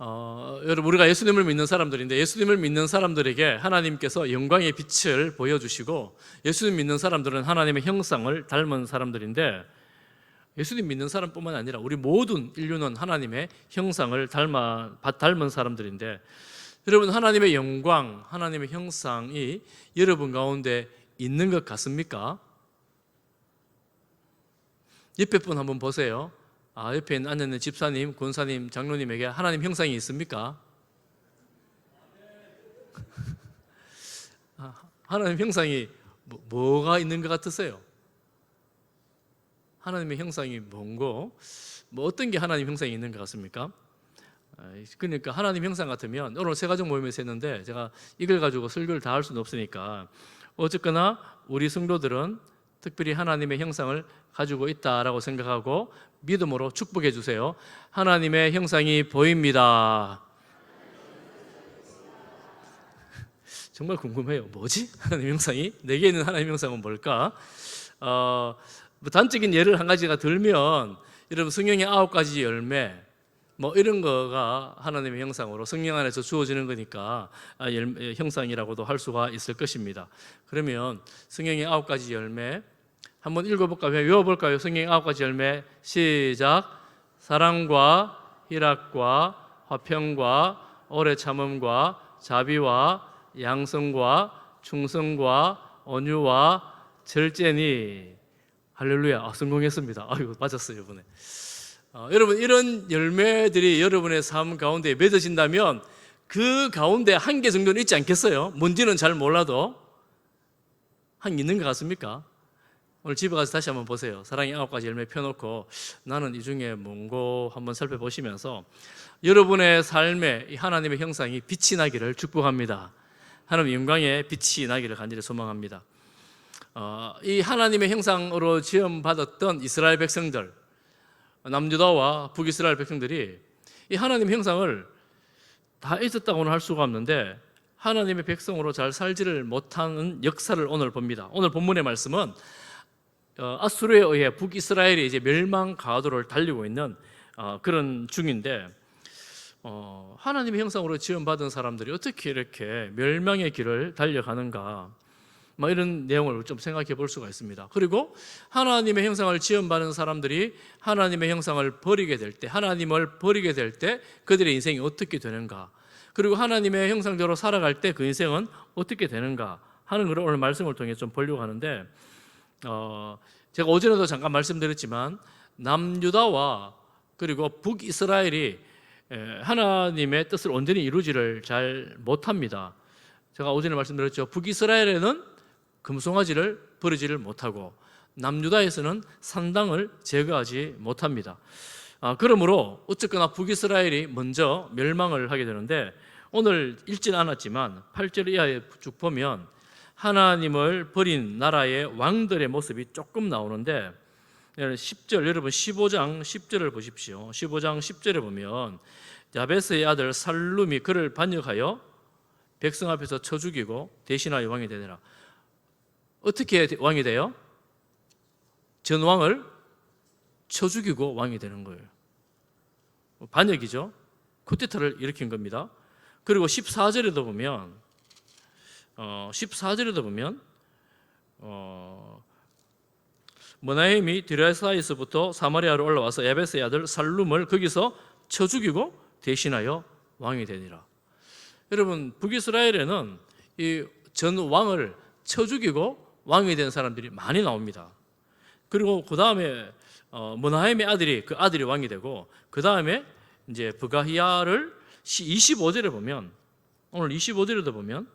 여러분, 우리가 예수님을 믿는 사람들인데 예수님을 믿는 사람들에게 하나님께서 영광의 빛을 보여주시고, 예수님 믿는 사람들은 하나님의 형상을 닮은 사람들인데, 예수님 믿는 사람뿐만 아니라 우리 모든 인류는 하나님의 형상을 닮은 사람들인데, 여러분, 하나님의 영광, 하나님의 형상이 여러분 가운데 있는 것 같습니까? 옆에 분 한번 보세요. 옆에 앉아있는 집사님, 권사님, 장로님에게 하나님 형상이 있습니까? 하나님 형상이 뭐가 있는 것 같으세요? 하나님의 형상이 뭔고? 어떤 게 하나님 형상이 있는 것 같습니까? 그러니까 하나님 형상 같으면, 오늘 새가족 모임에서 했는데 제가 이걸 가지고 설교를 다 할 수는 없으니까, 어쨌거나 우리 성도들은 특별히 하나님의 형상을 가지고 있다라고 생각하고 믿음으로 축복해 주세요. 하나님의 형상이 보입니다. 정말 궁금해요. 뭐지? 하나님 형상이? 내게 있는 하나님 형상은 뭘까? 단적인 예를 한 가지가 들면, 여러분, 성령의 9가지 열매 이런 거가 하나님의 형상으로 성령 안에서 주어지는 거니까 형상이라고도 할 수가 있을 것입니다. 그러면 성령의 9가지 열매 한번 읽어볼까요? 외워볼까요? 성령의 9가지 열매 시작. 사랑과 희락과 화평과 오래 참음과 자비와 양성과 충성과 온유와 절제니. 할렐루야. 성공했습니다. 아이고, 맞았어요 이번에. 여러분, 이런 열매들이 여러분의 삶 가운데 맺어진다면 그 가운데 한 개 정도는 있지 않겠어요? 뭔지는 잘 몰라도 한 개 있는 것 같습니까? 오늘 집에 가서 다시 한번 보세요. 사랑의 9가지 열매 펴놓고 나는 이 중에 뭔고 한번 살펴보시면서 여러분의 삶에 이 하나님의 형상이 빛이 나기를 축복합니다. 하나님의 영광의 빛이 나기를 간절히 소망합니다. 이 하나님의 형상으로 지음받았던 이스라엘 백성들, 남유다와 북이스라엘 백성들이 이 하나님의 형상을 다 잊었다고는 할 수가 없는데, 하나님의 백성으로 잘 살지를 못하는 역사를 오늘 봅니다. 오늘 본문의 말씀은 아수르에 의해 북이스라엘이 이제 멸망 가도를 달리고 있는 그런 중인데, 하나님의 형상으로 지음받은 사람들이 어떻게 이렇게 멸망의 길을 달려가는가, 이런 내용을 좀 생각해 볼 수가 있습니다. 그리고 하나님의 형상을 지음받은 사람들이 하나님의 형상을 버리게 될 때, 하나님을 버리게 될 때 그들의 인생이 어떻게 되는가, 그리고 하나님의 형상대로 살아갈 때 그 인생은 어떻게 되는가 하는 걸 오늘 말씀을 통해 좀 보려고 하는데, 제가 오전에도 잠깐 말씀드렸지만 남유다와 그리고 북이스라엘이 하나님의 뜻을 온전히 이루지를 잘 못합니다. 제가 오전에 말씀드렸죠. 북이스라엘에는 금송아지를 버리지를 못하고 남유다에서는 산당을 제거하지 못합니다. 그러므로 어쨌거나 북이스라엘이 먼저 멸망을 하게 되는데, 오늘 읽진 않았지만 8절 이하에 쭉 보면 하나님을 버린 나라의 왕들의 모습이 조금 나오는데, 10절, 여러분 15장 10절을 보십시오. 15장 10절에 보면 야베스의 아들 살룸이 그를 반역하여 백성 앞에서 쳐 죽이고 대신하여 왕이 되더라. 어떻게 왕이 돼요? 전 왕을 쳐 죽이고 왕이 되는 거예요. 반역이죠. 쿠데타를 일으킨 겁니다. 그리고 14절에도 보면 14절에도 보면 머나헴이 디라사에서부터 사마리아로 올라와서 야베스의 아들 살룸을 거기서 쳐 죽이고 대신하여 왕이 되니라. 여러분, 북이스라엘에는 이 전 왕을 쳐 죽이고 왕이 된 사람들이 많이 나옵니다. 그리고 그 다음에 머나헴의 아들이 그 아들이 왕이 되고, 그 다음에 이제 브가히야를 25절에 보면, 오늘 25절에도 보면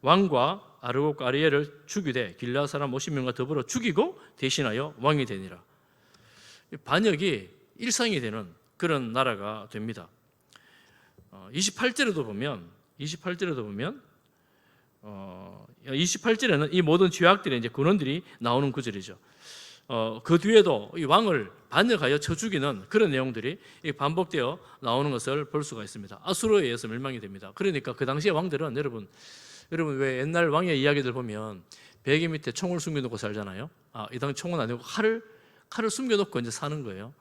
왕과 아르곡과 아리엘을 죽이되 길르앗 사람 50명과 더불어 죽이고 대신하여 왕이 되니라. 반역이 일상이 되는 그런 나라가 됩니다. 28절에도 보면 28절에는 이 모든 죄악들의 이제 근원들이 나오는 구절이죠. 그 뒤에도 이 왕을 반역하여 쳐 죽이는 그런 내용들이 반복되어 나오는 것을 볼 수가 있습니다. 아수르에 의해서 멸망이 됩니다. 그러니까 그 당시의 왕들은 여러분 왜 옛날 왕의 이야기들 보면 베개 밑에 총을 숨겨놓고 살잖아요. 이 당시 총은 아니고 칼을 숨겨놓고 이제 사는 거예요.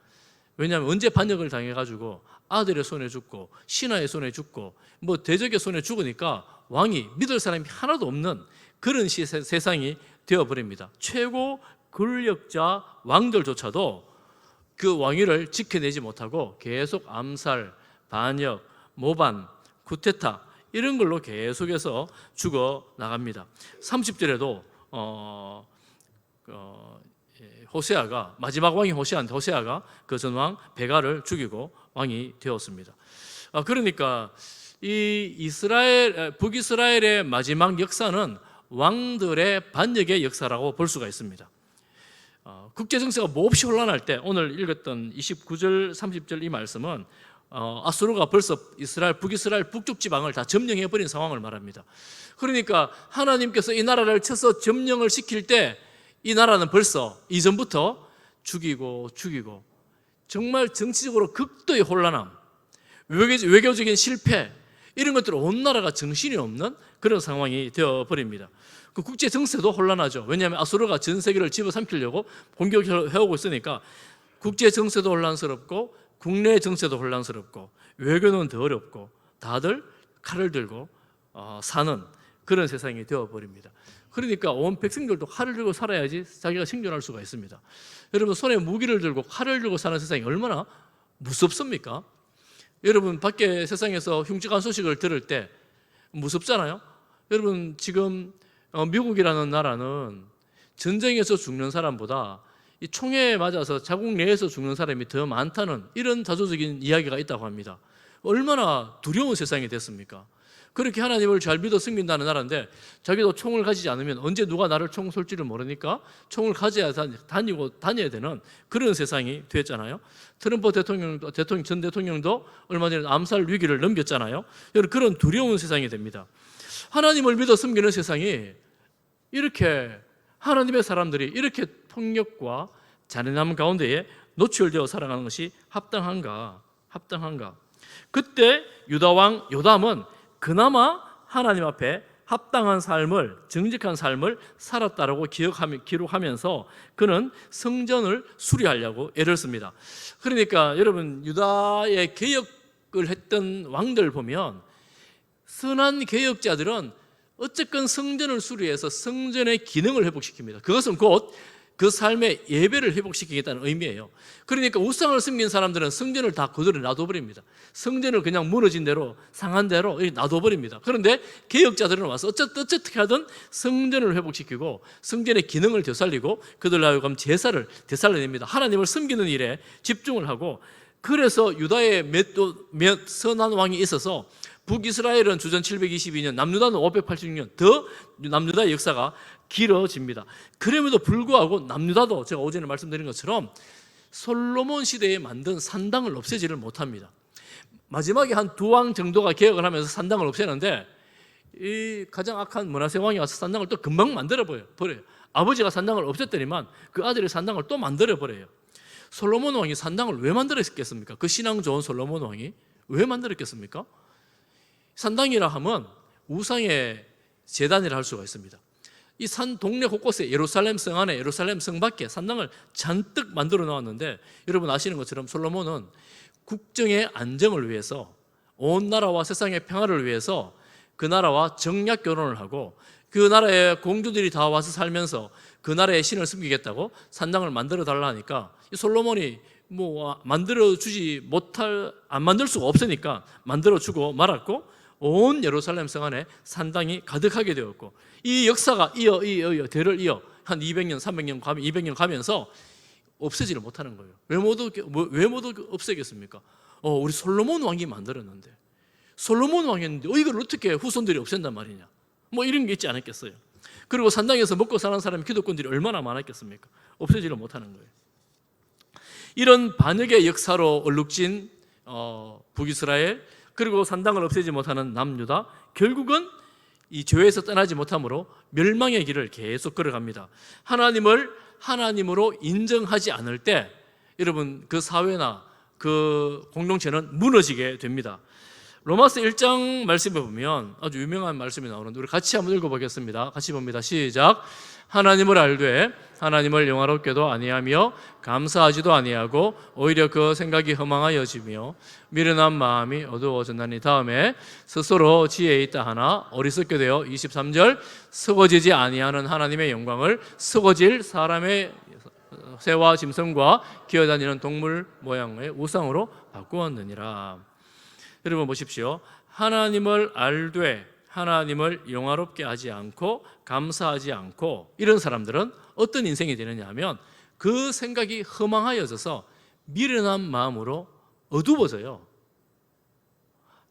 왜냐하면 언제 반역을 당해가지고 아들의 손에 죽고 신하의 손에 죽고 뭐 대적의 손에 죽으니까 왕이 믿을 사람이 하나도 없는 그런 세상이 되어버립니다. 최고 권력자 왕들조차도 그 왕위를 지켜내지 못하고 계속 암살, 반역, 모반, 쿠데타 이런 걸로 계속해서 죽어나갑니다. 30절에도 호세아가 마지막 왕이 호세아인데 호세아가 그 전왕 베가를 죽이고 왕이 되었습니다. 그러니까 이 북이스라엘의 마지막 역사는 왕들의 반역의 역사라고 볼 수가 있습니다. 국제 정세가 몹시 혼란할 때 오늘 읽었던 29절 30절 이 말씀은 아수르가 벌써 북이스라엘 북쪽 지방을 다 점령해버린 상황을 말합니다. 그러니까 하나님께서 이 나라를 쳐서 점령을 시킬 때 이 나라는 벌써 이전부터 죽이고 정말 정치적으로 극도의 혼란함, 외교적인 실패 이런 것들 온 나라가 정신이 없는 그런 상황이 되어버립니다. 그 국제 정세도 혼란하죠. 왜냐하면 아수르가 전 세계를 집어삼키려고 공격해오고 있으니까 국제 정세도 혼란스럽고 국내 정세도 혼란스럽고 외교는 더 어렵고 다들 칼을 들고 사는 그런 세상이 되어버립니다. 그러니까 온 백성들도 칼을 들고 살아야지 자기가 생존할 수가 있습니다. 여러분 손에 무기를 들고 칼을 들고 사는 세상이 얼마나 무섭습니까? 여러분 밖에 세상에서 흉측한 소식을 들을 때 무섭잖아요. 여러분 지금 미국이라는 나라는 전쟁에서 죽는 사람보다 이 총에 맞아서 자국 내에서 죽는 사람이 더 많다는 이런 자조적인 이야기가 있다고 합니다. 얼마나 두려운 세상이 됐습니까? 그렇게 하나님을 잘 믿어 섬긴다는 나라인데 자기도 총을 가지지 않으면 언제 누가 나를 총 쏠지를 모르니까 총을 가져야 다녀야 되는 그런 세상이 됐잖아요. 트럼프 전 대통령도 얼마 전에 암살 위기를 넘겼잖아요. 그런 두려운 세상이 됩니다. 하나님을 믿어 섬기는 세상이 이렇게 하나님의 사람들이 이렇게 폭력과 잔인함 가운데에 노출되어 살아가는 것이 합당한가? 그때 유다 왕 요담은 그나마 하나님 앞에 합당한 삶을, 정직한 삶을 살았다라고 기록하면서 그는 성전을 수리하려고 애를 씁니다. 그러니까 여러분 유다의 개혁을 했던 왕들 보면 선한 개혁자들은 어쨌건 성전을 수리해서 성전의 기능을 회복시킵니다. 그것은 곧 그 삶의 예배를 회복시키겠다는 의미예요. 그러니까 우상을 섬긴 사람들은 성전을 다 그대로 놔둬버립니다. 성전을 그냥 무너진 대로 상한 대로 놔둬버립니다. 그런데 개혁자들은 와서 어떻게 하든 성전을 회복시키고 성전의 기능을 되살리고 그들로 하여금 제사를 되살려냅니다. 하나님을 섬기는 일에 집중을 하고, 그래서 유다에 몇 선한 왕이 있어서 북이스라엘은 주전 722년, 남유다는 586년 더 남유다의 역사가 길어집니다. 그럼에도 불구하고 남유다도 제가 오전에 말씀드린 것처럼 솔로몬 시대에 만든 산당을 없애지를 못합니다. 마지막에 한 두 왕 정도가 개혁을 하면서 산당을 없애는데 이 가장 악한 므낫세 왕이 와서 산당을 또 금방 만들어 버려요. 아버지가 산당을 없앴더니만 그 아들이 산당을 또 만들어 버려요. 솔로몬 왕이 산당을 왜 만들었겠습니까? 그 신앙 좋은 솔로몬 왕이 왜 만들었겠습니까? 산당이라 하면 우상의 제단이라 할 수가 있습니다. 이 산 동네 곳곳에 예루살렘 성 안에, 예루살렘 성 밖에 산당을 잔뜩 만들어 놓았는데, 여러분 아시는 것처럼 솔로몬은 국정의 안정을 위해서, 온 나라와 세상의 평화를 위해서 그 나라와 정략 결혼을 하고 그 나라의 공주들이 다 와서 살면서 그 나라의 신을 섬기겠다고 산당을 만들어 달라 하니까 이 솔로몬이 안 만들 수가 없으니까 만들어 주고 말았고, 온 예루살렘 성 안에 산당이 가득하게 되었고, 이 역사가 대를 이어 한 200년, 300년, 200년 가면서 없애지를 못하는 거예요. 왜 모두 없애겠습니까? 우리 솔로몬 왕이 만들었는데, 솔로몬 왕이었는데 이걸 어떻게 후손들이 없앤단 말이냐, 이런 게 있지 않았겠어요. 그리고 산당에서 먹고 사는 사람이, 기득권들이 얼마나 많았겠습니까? 없애지를 못하는 거예요. 이런 반역의 역사로 얼룩진 북이스라엘, 그리고 산당을 없애지 못하는 남유다, 결국은 이 죄에서 떠나지 못함으로 멸망의 길을 계속 걸어갑니다. 하나님을 하나님으로 인정하지 않을 때 여러분 그 사회나 그 공동체는 무너지게 됩니다. 로마서 1장 말씀에 보면 아주 유명한 말씀이 나오는데 우리 같이 한번 읽어보겠습니다. 같이 봅니다. 시작. 하나님을 알되 하나님을 영화롭게도 아니하며 감사하지도 아니하고 오히려 그 생각이 허망하여지며 미련한 마음이 어두워졌나니 다음에 스스로 지혜에 있다 하나 어리석게 되어 23절 썩어지지 아니하는 하나님의 영광을 썩어질 사람의 새와 짐승과 기어다니는 동물 모양의 우상으로 바꾸었느니라. 여러분 보십시오. 하나님을 알되 하나님을 영화롭게 하지 않고 감사하지 않고 이런 사람들은 어떤 인생이 되느냐 하면 그 생각이 허망하여져서 미련한 마음으로 어두워져요.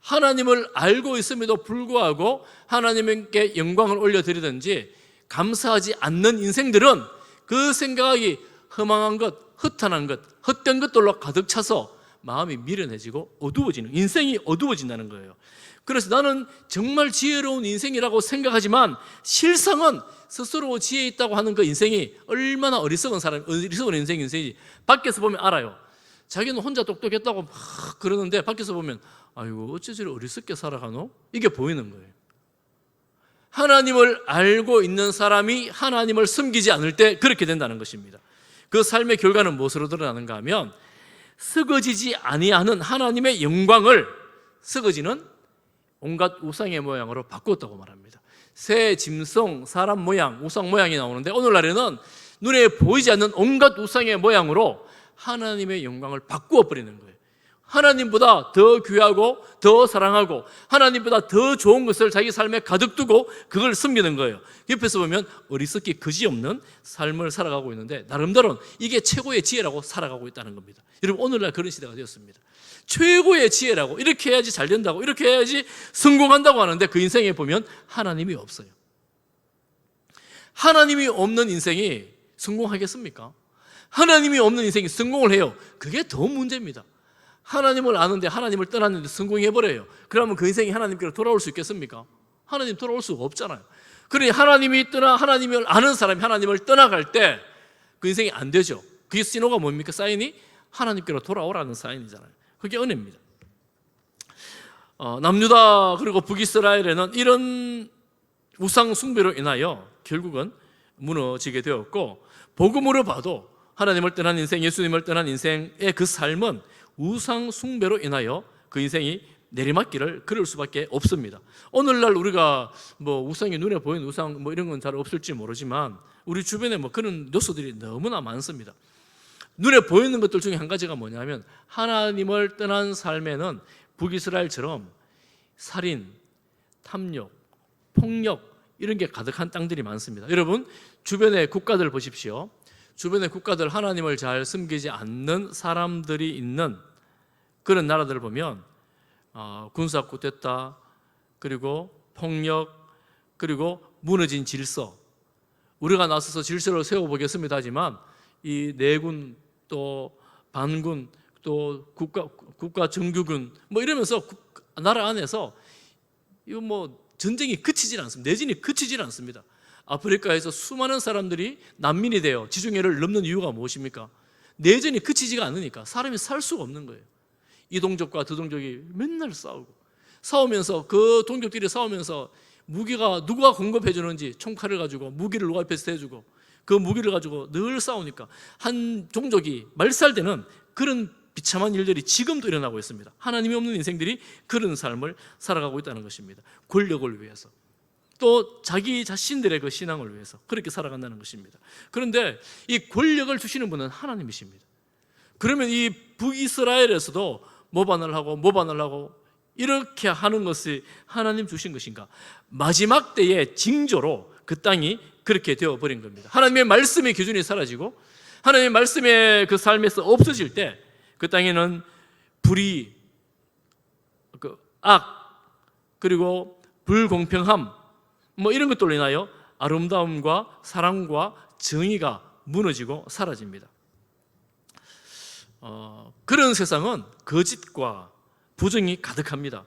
하나님을 알고 있음에도 불구하고 하나님께 영광을 올려드리든지 감사하지 않는 인생들은 그 생각이 허망한 것, 허탄한 것, 헛된 것들로 가득 차서 마음이 미련해지고 어두워지는, 인생이 어두워진다는 거예요. 그래서 나는 정말 지혜로운 인생이라고 생각하지만 실상은 스스로 지혜 있다고 하는 그 인생이 얼마나 어리석은 인생인지 밖에서 보면 알아요. 자기는 혼자 똑똑했다고 막 그러는데 밖에서 보면 아이고 어째 저리 어리석게 살아가노? 이게 보이는 거예요. 하나님을 알고 있는 사람이 하나님을 섬기지 않을 때 그렇게 된다는 것입니다. 그 삶의 결과는 무엇으로 드러나는가 하면 썩어지지 아니하는 하나님의 영광을 썩어지는 온갖 우상의 모양으로 바꾸었다고 말합니다. 새, 짐승, 사람 모양, 우상 모양이 나오는데 오늘날에는 눈에 보이지 않는 온갖 우상의 모양으로 하나님의 영광을 바꾸어 버리는 거예요. 하나님보다 더 귀하고 더 사랑하고 하나님보다 더 좋은 것을 자기 삶에 가득 두고 그걸 섬기는 거예요. 옆에서 보면 어리석기 그지없는 삶을 살아가고 있는데 나름대로는 이게 최고의 지혜라고 살아가고 있다는 겁니다. 여러분 오늘날 그런 시대가 되었습니다. 최고의 지혜라고 이렇게 해야지 잘 된다고 이렇게 해야지 성공한다고 하는데 그 인생에 보면 하나님이 없어요. 하나님이 없는 인생이 성공하겠습니까? 하나님이 없는 인생이 성공을 해요. 그게 더 문제입니다. 하나님을 아는데 하나님을 떠났는데 성공해버려요. 그러면 그 인생이 하나님께로 돌아올 수 있겠습니까? 하나님 돌아올 수가 없잖아요. 그러니 하나님을 아는 사람이 하나님을 떠나갈 때 그 인생이 안 되죠. 그게 신호가 뭡니까? 사인이 하나님께로 돌아오라는 사인이잖아요. 그게 은혜입니다. 남유다 그리고 북이스라엘에는 이런 우상 숭배로 인하여 결국은 무너지게 되었고 복음으로 봐도 하나님을 떠난 인생, 예수님을 떠난 인생의 그 삶은 우상 숭배로 인하여 그 인생이 내리막길을 걸을 수밖에 없습니다. 오늘날 우리가 우상이 눈에 보이는 우상 이런 건 잘 없을지 모르지만 우리 주변에 그런 요소들이 너무나 많습니다. 눈에 보이는 것들 중에 한 가지가 뭐냐면 하나님을 떠난 삶에는 북이스라엘처럼 살인, 탐욕, 폭력 이런 게 가득한 땅들이 많습니다. 여러분 주변의 국가들 보십시오. 주변의 국가들 하나님을 잘 섬기지 않는 사람들이 있는 그런 나라들을 보면 군사 쿠데타 그리고 폭력 그리고 무너진 질서 우리가 나서서 질서를 세워보겠습니다 하지만 이 내군 또 반군 또 국가 정규군 이러면서 나라 안에서 이거 전쟁이 그치질 않습니다. 내진이 그치질 않습니다. 아프리카에서 수많은 사람들이 난민이 되어 지중해를 넘는 이유가 무엇입니까? 내전이 그치지가 않으니까 사람이 살 수가 없는 거예요. 이 동족과 저 동족이 맨날 싸우면서 그 동족끼리 싸우면서 무기가 누가 공급해 주는지 총칼을 가지고 무기를 누가 앞에서 대주고 그 무기를 가지고 늘 싸우니까 한 종족이 말살되는 그런 비참한 일들이 지금도 일어나고 있습니다. 하나님이 없는 인생들이 그런 삶을 살아가고 있다는 것입니다. 권력을 위해서 또 자기 자신들의 그 신앙을 위해서 그렇게 살아간다는 것입니다. 그런데 이 권력을 주시는 분은 하나님이십니다. 그러면 이 북이스라엘에서도 모반을 하고 이렇게 하는 것이 하나님 주신 것인가? 마지막 때의 징조로 그 땅이 그렇게 되어버린 겁니다. 하나님의 말씀의 기준이 사라지고 하나님의 말씀의 그 삶에서 없어질 때 그 땅에는 불의, 악, 그리고 불공평함 이런 것들로 인하여 아름다움과 사랑과 정의가 무너지고 사라집니다. 그런 세상은 거짓과 부정이 가득합니다.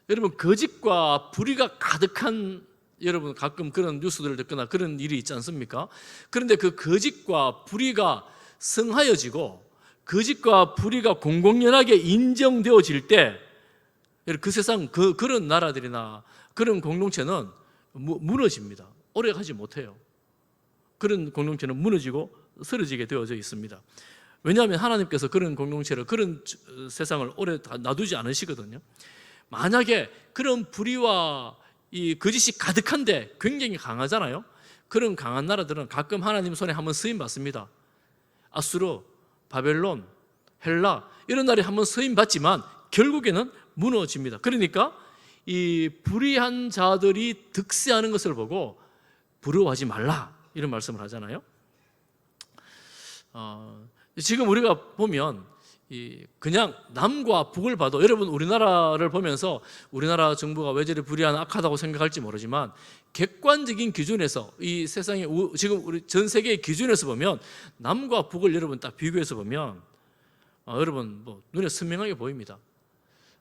여러분 거짓과 불의가 가득한 여러분 가끔 그런 뉴스들을 듣거나 그런 일이 있지 않습니까? 그런데 그 거짓과 불의가 성하여지고 거짓과 불의가 공공연하게 인정되어질 때 그 세상 그런 나라들이나 그런 공동체는 무너집니다. 오래 가지 못해요. 그런 공동체는 무너지고 쓰러지게 되어져 있습니다. 왜냐하면 하나님께서 그런 공동체를, 그런 세상을 오래 놔두지 않으시거든요. 만약에 그런 불의와 이 거짓이 가득한데 굉장히 강하잖아요. 그런 강한 나라들은 가끔 하나님 손에 한번 쓰임 받습니다. 아수르, 바벨론, 헬라 이런 나라에 한번 쓰임 받지만 결국에는 무너집니다. 그러니까 이 불의한 자들이 득세하는 것을 보고 부러워하지 말라 이런 말씀을 하잖아요. 지금 우리가 보면 그냥 남과 북을 봐도, 여러분 우리나라를 보면서 우리나라 정부가 왜 저리 불의하나 악하다고 생각할지 모르지만 객관적인 기준에서 이 세상의 지금 우리 전 세계의 기준에서 보면 남과 북을 여러분 딱 비교해서 보면 여러분 뭐 눈에 선명하게 보입니다.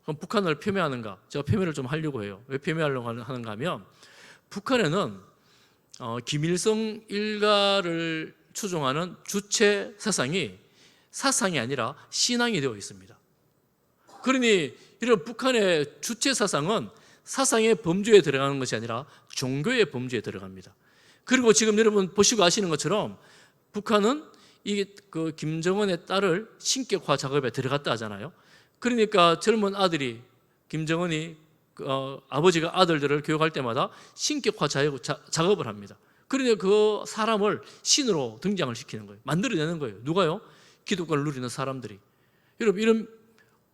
그럼 북한을 폄훼하는가? 제가 폄훼를 좀 하려고 해요. 왜 폄훼하려고 하는가 하면 북한에는 김일성 일가를 추종하는 주체 사상이 아니라 신앙이 되어 있습니다. 그러니 이런 북한의 주체 사상은 사상의 범주에 들어가는 것이 아니라 종교의 범주에 들어갑니다. 그리고 지금 여러분 보시고 아시는 것처럼 북한은 그 김정은의 딸을 신격화 작업에 들어갔다 하잖아요. 그러니까 젊은 아들이 김정은이 아버지가 아들들을 교육할 때마다 신격화 작업을 합니다. 그러니까 그 사람을 신으로 등장을 시키는 거예요. 만들어내는 거예요. 누가요? 기독교를 누리는 사람들이. 여러분 이런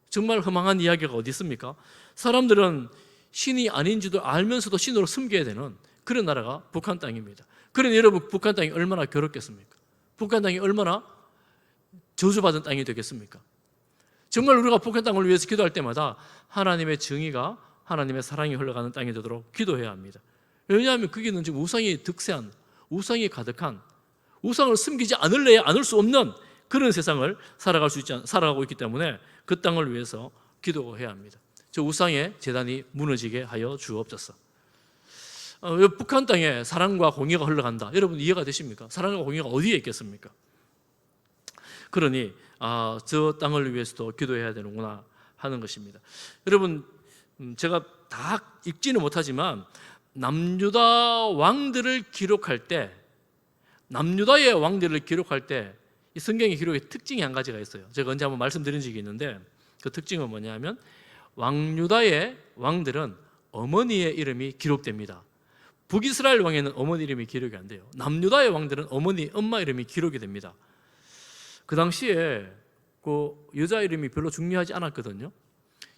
정말 허망한 이야기가 어디 있습니까? 사람들은 신이 아닌지도 알면서도 신으로 섬겨야 되는 그런 나라가 북한 땅입니다. 그러니 여러분 북한 땅이 얼마나 괴롭겠습니까? 북한 땅이 얼마나 저주받은 땅이 되겠습니까? 정말 우리가 북한 땅을 위해서 기도할 때마다 하나님의 정의가, 하나님의 사랑이 흘러가는 땅이 되도록 기도해야 합니다. 왜냐하면 거기는 지금 우상이 득세한, 우상이 가득한, 우상을 섬기지 않을래야 않을 수 없는 그런 세상을 살아가고 있기 때문에 그 땅을 위해서 기도해야 합니다. 저 우상의 재단이 무너지게 하여 주옵소서. 북한 땅에 사랑과 공의가 흘러간다. 여러분 이해가 되십니까? 사랑과 공의가 어디에 있겠습니까? 그러니 저 땅을 위해서도 기도해야 되는구나 하는 것입니다. 여러분 제가 다 읽지는 못하지만 남유다 왕들을 기록할 때, 남유다의 왕들을 기록할 때 이 성경의 기록의 특징이 한 가지가 있어요. 제가 언제 한번 말씀드린 적이 있는데 그 특징은 뭐냐면 왕유다의 왕들은 어머니의 이름이 기록됩니다. 북이스라엘 왕에는 어머니 이름이 기록이 안 돼요. 남유다의 왕들은 엄마 이름이 기록이 됩니다. 그 당시에 그 여자 이름이 별로 중요하지 않았거든요.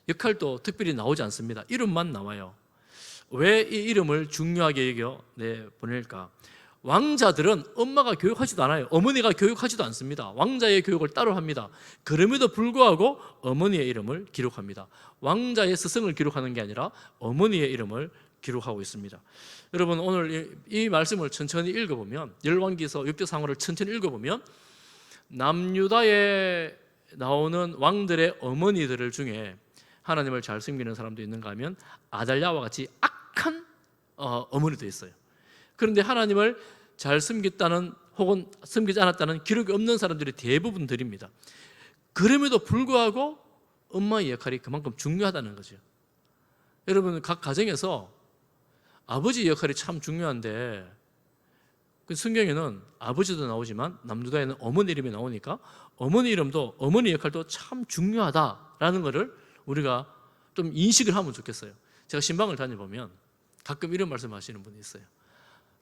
역할도 특별히 나오지 않습니다. 이름만 나와요. 왜 이 이름을 중요하게 여겨 보낼까? 왕자들은 엄마가 교육하지도 않아요. 어머니가 교육하지도 않습니다. 왕자의 교육을 따로 합니다. 그럼에도 불구하고 어머니의 이름을 기록합니다. 왕자의 스승을 기록하는 게 아니라 어머니의 이름을 기록하고 있습니다. 여러분 오늘 이 말씀을 천천히 읽어보면, 열왕기서 6대 상호를 천천히 읽어보면 남유다에 나오는 왕들의 어머니들 중에 하나님을 잘 섬기는 사람도 있는가 하면 아달랴와 같이 악한 어머니도 있어요. 그런데 하나님을 잘 섬겼다는 혹은 섬기지 않았다는 기록이 없는 사람들이 대부분들입니다. 그럼에도 불구하고 엄마의 역할이 그만큼 중요하다는 거죠. 여러분 각 가정에서 아버지 역할이 참 중요한데 그 성경에는 아버지도 나오지만 남유다에는 어머니 이름이 나오니까 어머니 이름도, 어머니 역할도 참 중요하다라는 것을 우리가 좀 인식을 하면 좋겠어요. 제가 신방을 다녀보면 가끔 이런 말씀하시는 분이 있어요.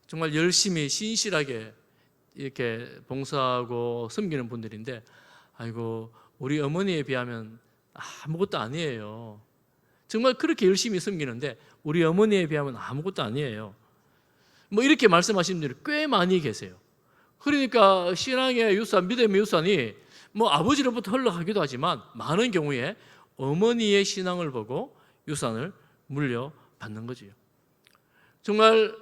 정말 열심히 신실하게 이렇게 봉사하고 섬기는 분들인데 아이고 우리 어머니에 비하면 아무것도 아니에요. 정말 그렇게 열심히 섬기는데 우리 어머니에 비하면 아무것도 아니에요. 뭐 이렇게 말씀하시는 분들이 꽤 많이 계세요. 그러니까 신앙의 유산, 믿음의 유산이 뭐 아버지로부터 흘러가기도 하지만 많은 경우에 어머니의 신앙을 보고 유산을 물려받는 거지요. 정말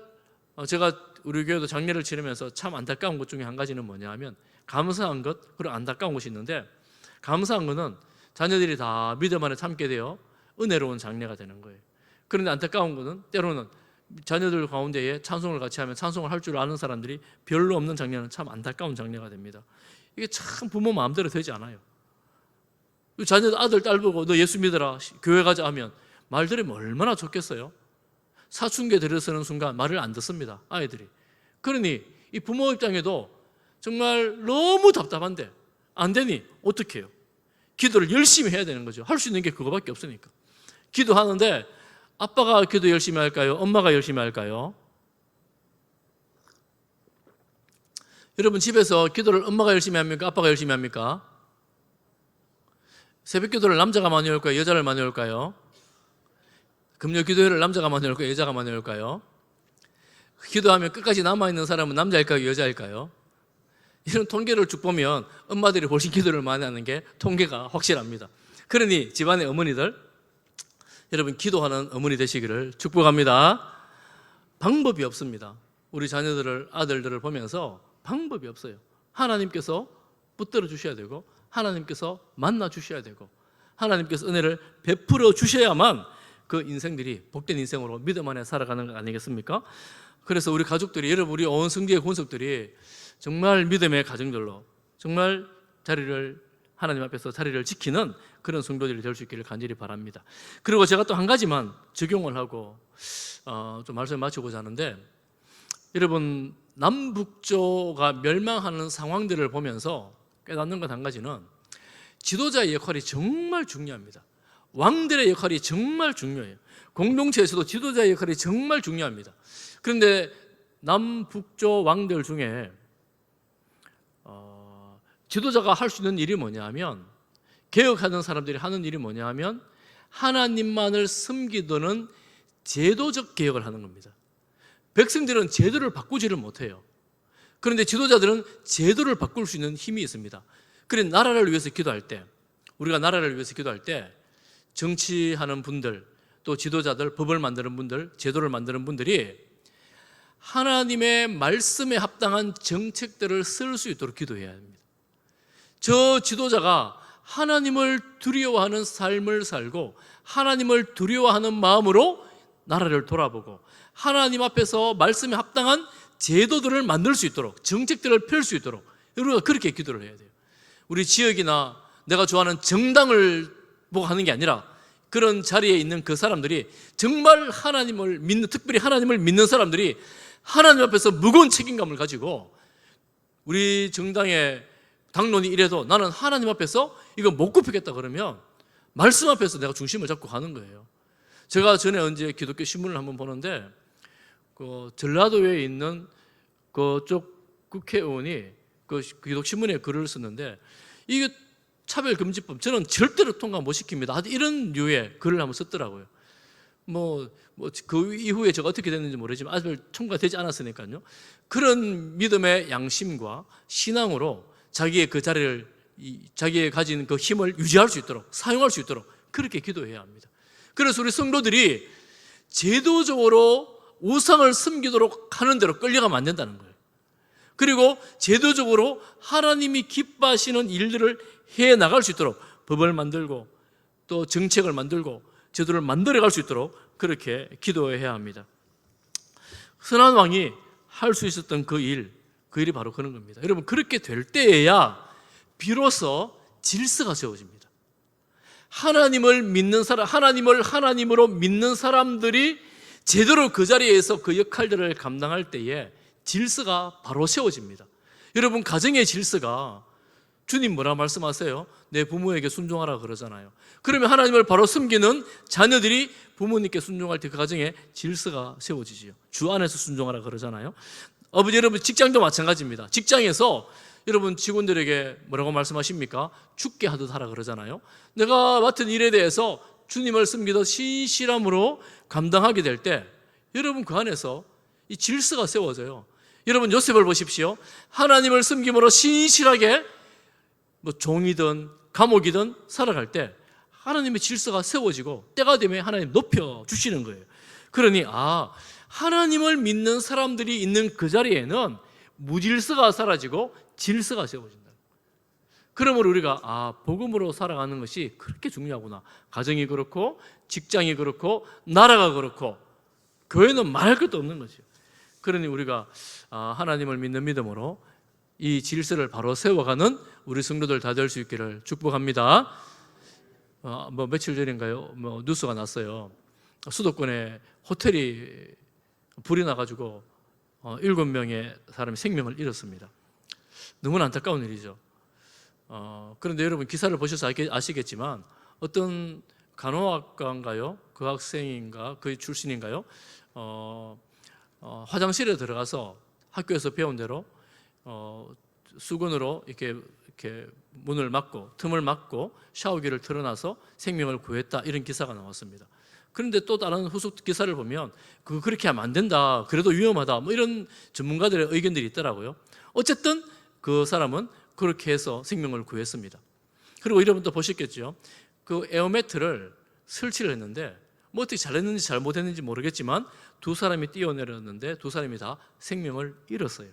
제가 우리 교회도 장례를 치르면서 참 안타까운 것 중에 한 가지는 뭐냐 하면 감사한 것, 그리고 안타까운 것이 있는데 감사한 것은 자녀들이 다 믿음 안에 참게 되어 은혜로운 장례가 되는 거예요. 그런데 안타까운 것은 때로는 자녀들 가운데에 찬송을 같이 하면 찬송을 할 줄 아는 사람들이 별로 없는 장례는 참 안타까운 장례가 됩니다. 이게 참 부모 마음대로 되지 않아요. 자녀들 아들, 딸 보고 너 예수 믿어라, 교회 가자 하면 말 들으면 얼마나 좋겠어요? 사춘기에 들어서는 순간 말을 안 듣습니다, 아이들이. 그러니 이 부모 입장에도 정말 너무 답답한데 안 되니 어떻게 해요? 기도를 열심히 해야 되는 거죠. 할 수 있는 게 그거밖에 없으니까. 기도하는데 아빠가 기도 열심히 할까요? 엄마가 열심히 할까요? 여러분 집에서 기도를 엄마가 열심히 합니까? 아빠가 열심히 합니까? 새벽 기도를 남자가 많이 올까요? 여자를 많이 올까요? 금요 기도회를 남자가 많이 올까요? 여자가 많이 올까요? 기도하면 끝까지 남아있는 사람은 남자일까요? 여자일까요? 이런 통계를 쭉 보면 엄마들이 훨씬 기도를 많이 하는 게 통계가 확실합니다. 그러니 집안의 어머니들, 여러분 기도하는 어머니 되시기를 축복합니다. 방법이 없습니다. 우리 자녀들을, 아들들을 보면서 방법이 없어요. 하나님께서 붙들어 주셔야 되고, 하나님께서 만나 주셔야 되고, 하나님께서 은혜를 베풀어 주셔야만 그 인생들이 복된 인생으로 믿음 안에 살아가는 거 아니겠습니까? 그래서 우리 가족들이, 여러분 우리 온 성지의 권속들이 정말 믿음의 가정들로 정말 하나님 앞에서 자리를 지키는 그런 성도들이 될 수 있기를 간절히 바랍니다. 그리고 제가 또 한 가지만 적용을 하고 좀 말씀을 마치고자 하는데, 여러분 남북조가 멸망하는 상황들을 보면서 깨닫는 것 한 가지는 지도자의 역할이 정말 중요합니다. 왕들의 역할이 정말 중요해요. 공동체에서도 지도자의 역할이 정말 중요합니다. 그런데 남북조 왕들 중에 지도자가 할 수 있는 일이 뭐냐 하면, 개혁하는 사람들이 하는 일이 뭐냐 하면 하나님만을 섬기도는 제도적 개혁을 하는 겁니다. 백성들은 제도를 바꾸지를 못해요. 그런데 지도자들은 제도를 바꿀 수 있는 힘이 있습니다. 그래서 나라를 위해서 기도할 때, 우리가 나라를 위해서 기도할 때 정치하는 분들, 또 지도자들, 법을 만드는 분들, 제도를 만드는 분들이 하나님의 말씀에 합당한 정책들을 쓸 수 있도록 기도해야 합니다. 저 지도자가 하나님을 두려워하는 삶을 살고 하나님을 두려워하는 마음으로 나라를 돌아보고 하나님 앞에서 말씀에 합당한 제도들을 만들 수 있도록, 정책들을 펼 수 있도록 우리가 그렇게 기도를 해야 돼요. 우리 지역이나 내가 좋아하는 정당을 보고 하는 게 아니라 그런 자리에 있는 그 사람들이 정말 하나님을 믿는, 특별히 하나님을 믿는 사람들이 하나님 앞에서 무거운 책임감을 가지고, 우리 정당의 당론이 이래도 나는 하나님 앞에서 이거 못 굽히겠다 그러면 말씀 앞에서 내가 중심을 잡고 가는 거예요. 제가 전에 언제 기독교 신문을 한번 보는데 그 전라도에 있는 그쪽 국회의원이 그 기독신문에 글을 썼는데, 이게 차별금지법 저는 절대로 통과 못 시킵니다, 이런 류의 글을 한번 썼더라고요. 그 이후에 제가 어떻게 됐는지 모르지만 아직 통과되지 않았으니까요. 그런 믿음의 양심과 신앙으로 자기의 그 자리를, 자기의 가진 그 힘을 유지할 수 있도록, 사용할 수 있도록 그렇게 기도해야 합니다. 그래서 우리 성도들이 제도적으로 우상을 섬기도록 하는 대로 끌려가면 안 된다는 거예요. 그리고 제도적으로 하나님이 기뻐하시는 일들을 해 나갈 수 있도록 법을 만들고 또 정책을 만들고 제도를 만들어갈 수 있도록 그렇게 기도해야 합니다. 선한 왕이 할 수 있었던 그 일이 바로 그런 겁니다. 여러분, 그렇게 될 때에야 비로소 질서가 세워집니다. 하나님을 믿는 사람, 하나님을 하나님으로 믿는 사람들이 제대로 그 자리에서 그 역할들을 감당할 때에 질서가 바로 세워집니다. 여러분, 가정의 질서가, 주님 뭐라 말씀하세요? 내 부모에게 순종하라 그러잖아요. 그러면 하나님을 바로 섬기는 자녀들이 부모님께 순종할 때 그 가정에 질서가 세워지지요. 주 안에서 순종하라 그러잖아요. 여러분, 직장도 마찬가지입니다. 직장에서 여러분 직원들에게 뭐라고 말씀하십니까? 죽게 하듯 하라 그러잖아요. 내가 맡은 일에 대해서 주님을 섬기듯 신실함으로 감당하게 될 때 여러분 그 안에서 이 질서가 세워져요. 여러분 요셉을 보십시오. 하나님을 섬김으로 신실하게 종이든 감옥이든 살아갈 때 하나님의 질서가 세워지고 때가 되면 하나님 높여주시는 거예요. 그러니 하나님을 믿는 사람들이 있는 그 자리에는 무질서가 사라지고 질서가 세워진다. 그러므로 우리가 복음으로 살아가는 것이 그렇게 중요하구나. 가정이 그렇고 직장이 그렇고 나라가 그렇고 교회는 말할 것도 없는 거죠. 그러니 우리가 하나님을 믿는 믿음으로 이 질서를 바로 세워가는 우리 성도들 다 될 수 있기를 축복합니다. 뭐 며칠 전인가요? 뭐 뉴스가 났어요. 수도권에 호텔이 불이 나가지고 7명의 사람이 생명을 잃었습니다. 너무나 안타까운 일이죠. 그런데 여러분 기사를 보셔서 아시겠지만 어떤 간호학과인가요? 그 학생인가? 그 출신인가요? 화장실에 들어가서 학교에서 배운 대로 수건으로 이렇게 문을 막고 틈을 막고 샤워기를 틀어놔서 생명을 구했다, 이런 기사가 나왔습니다. 그런데 또 다른 후속 기사를 보면 그렇게 하면 안 된다, 그래도 위험하다, 뭐 이런 전문가들의 의견들이 있더라고요. 어쨌든 그 사람은 그렇게 해서 생명을 구했습니다. 그리고 여러분 또 보셨겠죠. 그 에어매트를 설치를 했는데 뭐 어떻게 잘했는지 잘못했는지 모르겠지만 두 사람이 뛰어내렸는데 두 사람이 다 생명을 잃었어요.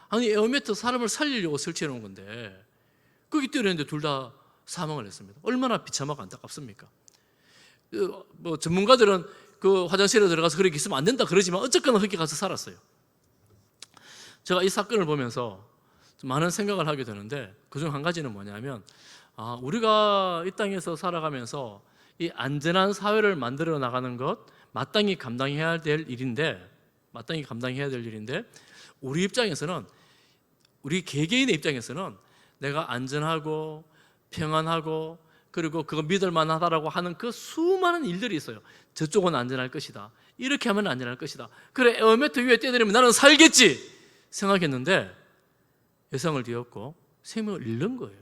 아니, 에어매트 사람을 살리려고 설치해 놓은 건데 거기 뛰어내렸는데 둘 다 사망을 했습니다. 얼마나 비참하고 안타깝습니까? 뭐 전문가들은 그 화장실에 들어가서 그렇게 있으면 안 된다 그러지만 어쨌거나 그렇게 가서 살았어요. 제가 이 사건을 보면서 많은 생각을 하게 되는데 그중 한 가지는 뭐냐면 우리가 이 땅에서 살아가면서 이 안전한 사회를 만들어 나가는 것 마땅히 감당해야 될 일인데 우리 입장에서는, 우리 개개인의 입장에서는 내가 안전하고 평안하고 그리고 그거 믿을 만하다라고 하는 그 수많은 일들이 있어요. 저쪽은 안전할 것이다, 이렇게 하면 안전할 것이다, 그래 에어매트 위에 뛰어내리면 나는 살겠지 생각했는데 예상을 뒤엎고 생명을 잃는 거예요.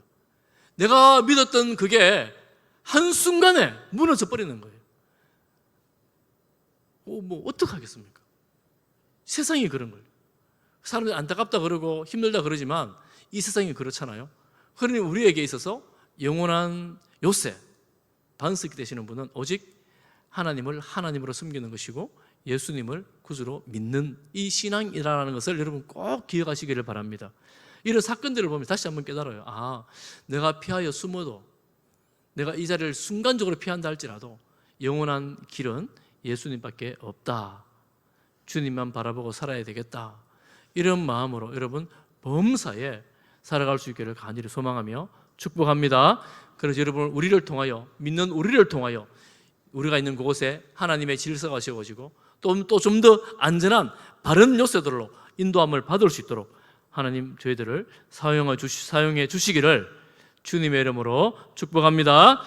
내가 믿었던 그게 한순간에 무너져 버리는 거예요. 뭐 어떡하겠습니까? 세상이 그런 거예요. 사람들이 안타깝다 그러고 힘들다 그러지만 이 세상이 그렇잖아요. 그러니 우리에게 있어서 영원한 요새, 반석이 되시는 분은 오직 하나님을 하나님으로 섬기는 것이고 예수님을 구주로 믿는 이 신앙이라는 것을 여러분 꼭 기억하시기를 바랍니다. 이런 사건들을 보면 다시 한번 깨달아요. 내가 피하여 숨어도, 내가 이 자리를 순간적으로 피한다 할지라도 영원한 길은 예수님밖에 없다, 주님만 바라보고 살아야 되겠다, 이런 마음으로 여러분 범사에 살아갈 수 있기를 간절히 소망하며 축복합니다. 그래서 여러분 우리를 통하여, 믿는 우리를 통하여 우리가 있는 그곳에 하나님의 질서가 세워지고 또 좀 더 안전한 바른 요새들로 인도함을 받을 수 있도록 하나님 저희들을 사용해 주시기를 주님의 이름으로 축복합니다.